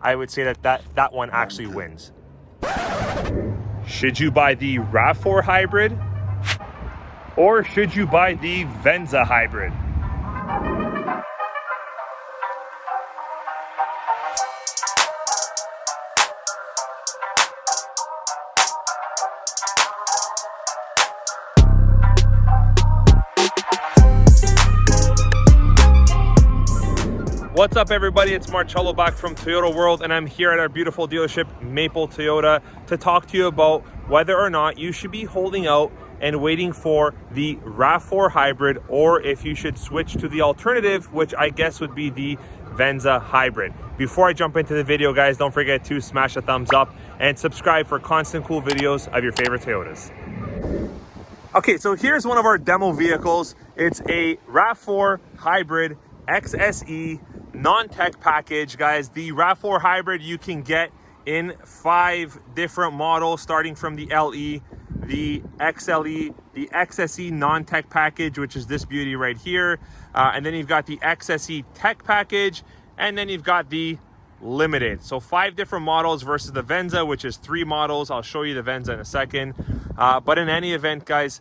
I would say that one actually wins. Should you buy the RAV4 Hybrid or should you buy the Venza Hybrid? What's up everybody, it's Marcello back from Toyota World, and I'm here at our beautiful dealership Maple Toyota to talk to you about whether or not you should be holding out and waiting for the RAV4 Hybrid, or if you should switch to the alternative, which I guess would be the Venza Hybrid. Before I jump into the video, guys, don't forget to smash a thumbs up and subscribe for constant cool videos of your favorite Toyotas. Okay, so here's one of our demo vehicles. It's a RAV4 Hybrid XSE non-tech package, guys. The RAV4 Hybrid you can get in 5 different models, starting from the LE, the XLE, the XSE non-tech package, which is this beauty right here, and then you've got the XSE tech package, and then you've got the Limited. So 5 different models versus the Venza, which is 3 models. I'll show you the Venza in a second. But in any event, guys,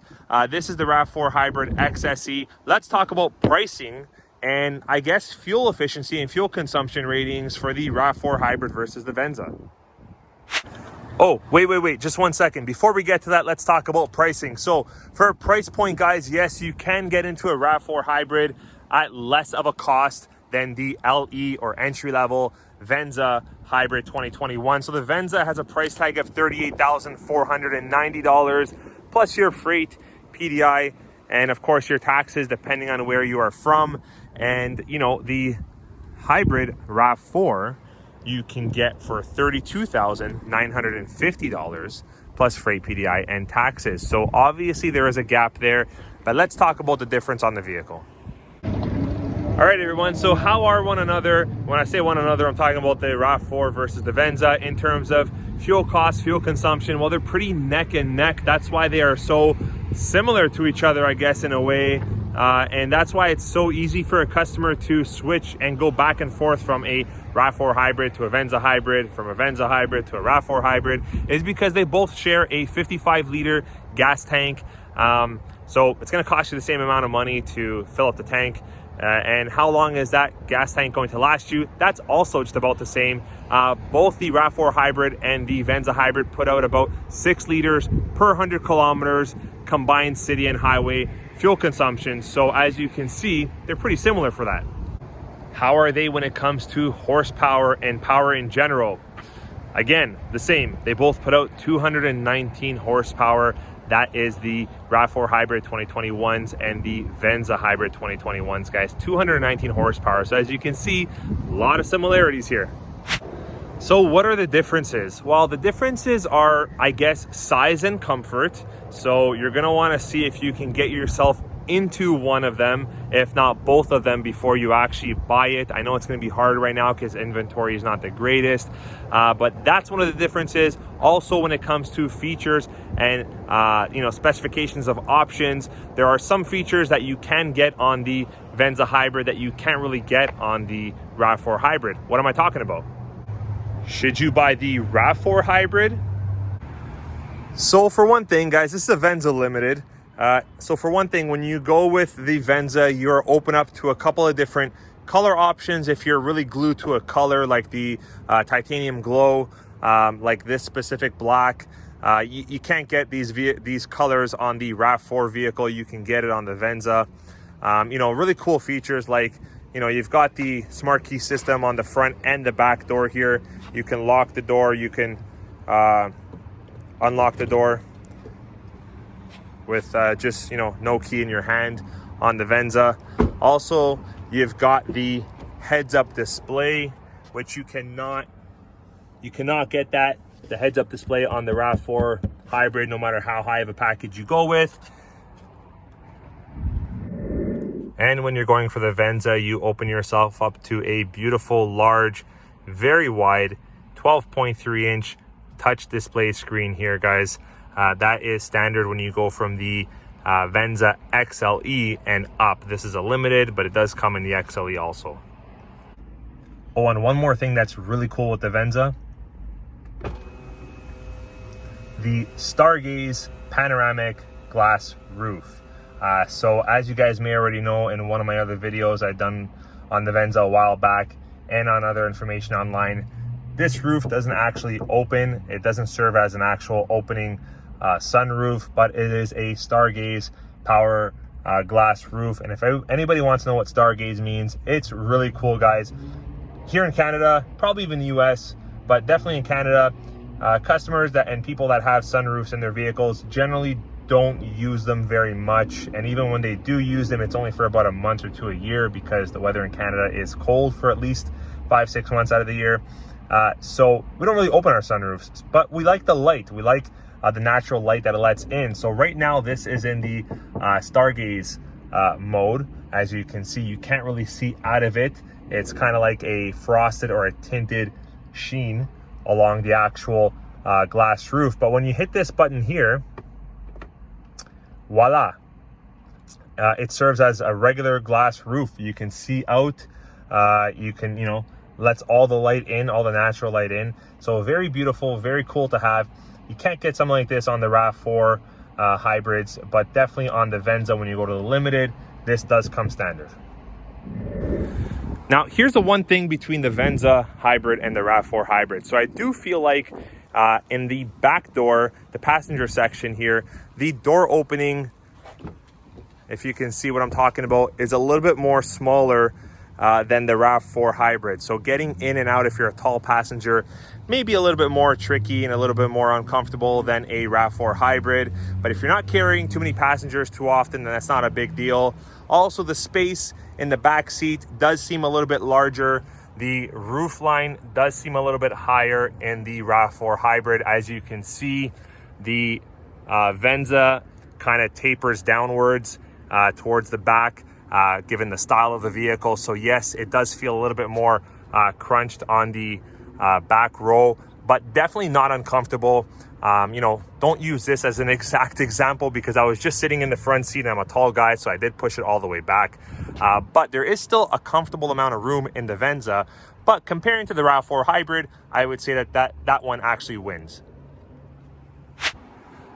this is the RAV4 Hybrid XSE. Let's talk about pricing and I guess fuel efficiency and fuel consumption ratings for the RAV4 Hybrid versus the Venza. Oh, wait, just 1 second. Before we get to that, let's talk about pricing. So for a price point, guys, yes, you can get into a RAV4 Hybrid at less of a cost than the LE or entry-level Venza Hybrid 2021. So the Venza has a price tag of $38,490 plus your freight, PDI, and of course your taxes depending on where you are from. And you know, the Hybrid RAV4 you can get for $32,950 plus freight, PDI, and taxes. So obviously there is a gap there, but let's talk about the difference on the vehicle. All right, everyone, so how are one another? When I say one another, I'm talking about the RAV4 versus the Venza in terms of fuel cost, fuel consumption. Well, they're pretty neck and neck. That's why they are so similar to each other, I guess, in a way. And that's why it's so easy for a customer to switch and go back and forth from a RAV4 Hybrid to a Venza Hybrid, from a Venza Hybrid to a RAV4 Hybrid, is because they both share a 55-liter gas tank. So it's going to cost you the same amount of money to fill up the tank. And how long is that gas tank going to last you? That's also just about the same. Both the RAV4 Hybrid and the Venza Hybrid put out about 6 liters per 100 kilometers combined city and highway fuel consumption. So as you can see, they're pretty similar for that. How are they when it comes to horsepower and power in general? Again, the same. They both put out 219 horsepower. That is the RAV4 Hybrid 2021s and the Venza Hybrid 2021s, guys. 219 horsepower. So as you can see, a lot of similarities here. So what are the differences? Well, the differences are, I guess, size and comfort. So you're gonna wanna see if you can get yourself into one of them, if not both of them, before you actually buy it. I know it's going to be hard right now because inventory is not the greatest, but that's one of the differences. Also, when it comes to features and you know, specifications of options, there are some features that you can get on the Venza Hybrid that you can't really get on the RAV4 Hybrid. What am I talking about? Should you buy the RAV4 Hybrid? So for one thing, guys, this is a Venza Limited. So for one thing, when you go with the Venza, you're open up to a couple of different color options. If you're really glued to a color like the titanium glow, like this specific black, you can't get these colors on the RAV4 vehicle. You can get it on the Venza. You know, really cool features like, you know, you've got the smart key system on the front and the back door here. You can lock the door, you can unlock the door with just, you know, no key in your hand on the Venza. Also, you've got the heads-up display, which you cannot get that, the heads-up display on the RAV4 Hybrid, no matter how high of a package you go with. And when you're going for the Venza, you open yourself up to a beautiful, large, very wide 12.3-inch touch display screen here, guys. That is standard when you go from the Venza XLE and up. This is a Limited, but it does come in the XLE also. Oh, and one more thing that's really cool with the Venza, the Stargaze panoramic glass roof. So as you guys may already know, in one of my other videos I've done on the Venza a while back and on other information online, this roof doesn't actually open. It doesn't serve as an actual opening sunroof, but it is a Stargaze power glass roof. And if anybody wants to know what Stargaze means, it's really cool, guys. Here in Canada, probably even the US, but definitely in Canada, customers and people that have sunroofs in their vehicles generally don't use them very much. And even when they do use them, it's only for about a month or two a year, because the weather in Canada is cold for at least 5-6 months out of the year. So we don't really open our sunroofs, but we like the light. We like the natural light that it lets in. So right now this is in the Stargaze mode. As you can see, you can't really see out of it. It's kind of like a frosted or a tinted sheen along the actual glass roof. But when you hit this button here, voila, it serves as a regular glass roof. You can see out, you can, you know, lets all the light in, all the natural light in. So very beautiful, very cool to have. You can't get something like this on the RAV4 hybrids, but definitely on the Venza, when you go to the Limited, this does come standard. Now, here's the one thing between the Venza Hybrid and the RAV4 Hybrid. So I do feel like in the back door, the passenger section here, the door opening, if you can see what I'm talking about, is a little bit more smaller than the RAV4 Hybrid. So getting in and out, if you're a tall passenger, may be a little bit more tricky and a little bit more uncomfortable than a RAV4 Hybrid. But if you're not carrying too many passengers too often, then that's not a big deal. Also, the space in the back seat does seem a little bit larger. The roof line does seem a little bit higher in the RAV4 Hybrid. As you can see, the Venza kind of tapers downwards towards the back, given the style of the vehicle. So yes, it does feel a little bit more crunched on the back row, but definitely not uncomfortable. You know, don't use this as an exact example, because I was just sitting in the front seat and I'm a tall guy, so I did push it all the way back. But there is still a comfortable amount of room in the Venza. But comparing to the RAV4 Hybrid, I would say that one actually wins.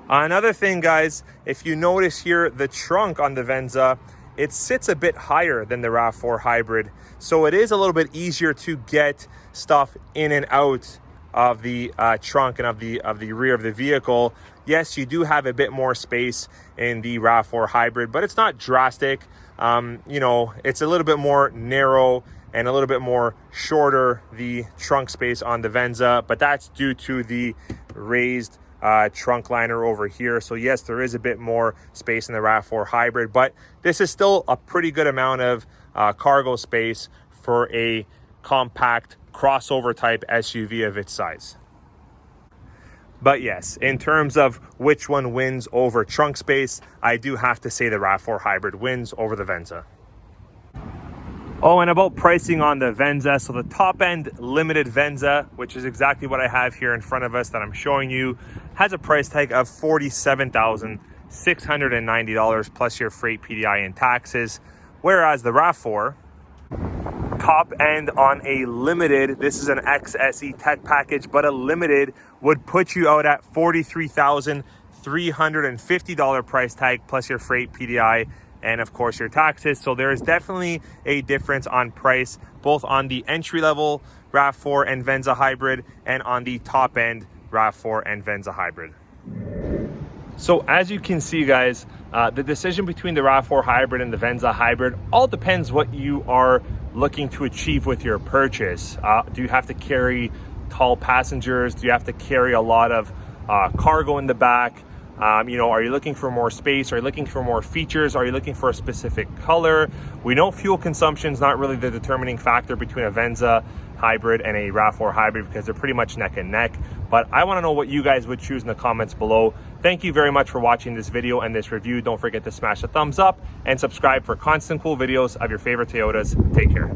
Another thing, guys, if you notice here, the trunk on the Venza, it sits a bit higher than the RAV4 Hybrid. So it is a little bit easier to get stuff in and out of the trunk and of the rear of the vehicle. Yes, you do have a bit more space in the RAV4 Hybrid, but it's not drastic. You know, it's a little bit more narrow and a little bit more shorter, the trunk space on the Venza, but that's due to the raised trunk liner over here. So yes, there is a bit more space in the RAV4 Hybrid, but this is still a pretty good amount of cargo space for a compact crossover type SUV of its size. But yes, in terms of which one wins over trunk space, I do have to say the RAV4 Hybrid wins over the Venza. Oh, and about pricing on the Venza. So the top end Limited Venza, which is exactly what I have here in front of us that I'm showing you, has a price tag of $47,690 plus your freight, PDI, and taxes. Whereas the RAV4 top end on a Limited, this is an XSE tech package, but a Limited would put you out at $43,350 price tag plus your freight, PDI, and of course your taxes. So there is definitely a difference on price, both on the entry level RAV4 and Venza Hybrid and on the top end RAV4 and Venza Hybrid. So as you can see, guys, the decision between the RAV4 Hybrid and the Venza Hybrid all depends what you are looking to achieve with your purchase. Do you have to carry tall passengers? Do you have to carry a lot of cargo in the back? You know, are you looking for more space? Are you looking for more features? Are you looking for a specific color? We know fuel consumption is not really the determining factor between a Venza Hybrid and a RAV4 Hybrid, because they're pretty much neck and neck. But I want to know what you guys would choose in the comments below. Thank you very much for watching this video and this review. Don't forget to smash the thumbs up and subscribe for constant cool videos of your favorite Toyotas. Take care.